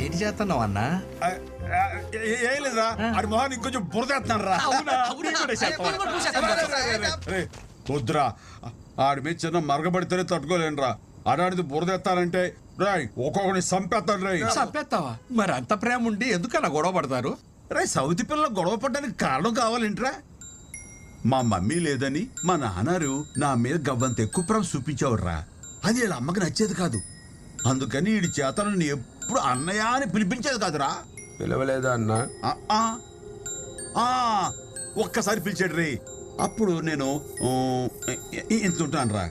ఏంటి చేస్తున్నావు అన్నా? ఏం లేదురా, ఆడి మొహాన్ని ఇంకొంచెం బురదేస్తున్నాను రా. వద్దురా, ఆడి మీద చిన్న మరగబడితేనే తట్టుకోలేనురా. ఆడాడిది బురదెత్తానంటే రాయ్ ఒక్కొక్కడిని చంపేస్తాడు రాయ్. చంపేస్తావా? మరి అంత ప్రేమ ఉండి ఎందుకన్నా గొడవ పడతారు? రాయ్ సౌతి పిల్లలు గొడవ పడ్డానికి కారణం కావాలేంట్రా? మా మమ్మీ లేదని మా నాన్నారు నా మీద గవ్వంత ఎక్కువ ప్రేమ చూపించేవాడురా. అది వీళ్ళ అమ్మకి నచ్చేది కాదు. అందుకని వీడి చేత నన్ను ఎప్పుడు అన్నయ్య అని పిలిపించేది కాదురా. పిలవలేదా అన్న? ఒక్కసారి పిలిచాడు రే. అప్పుడు నేను ఇంత ఉంటాను రా.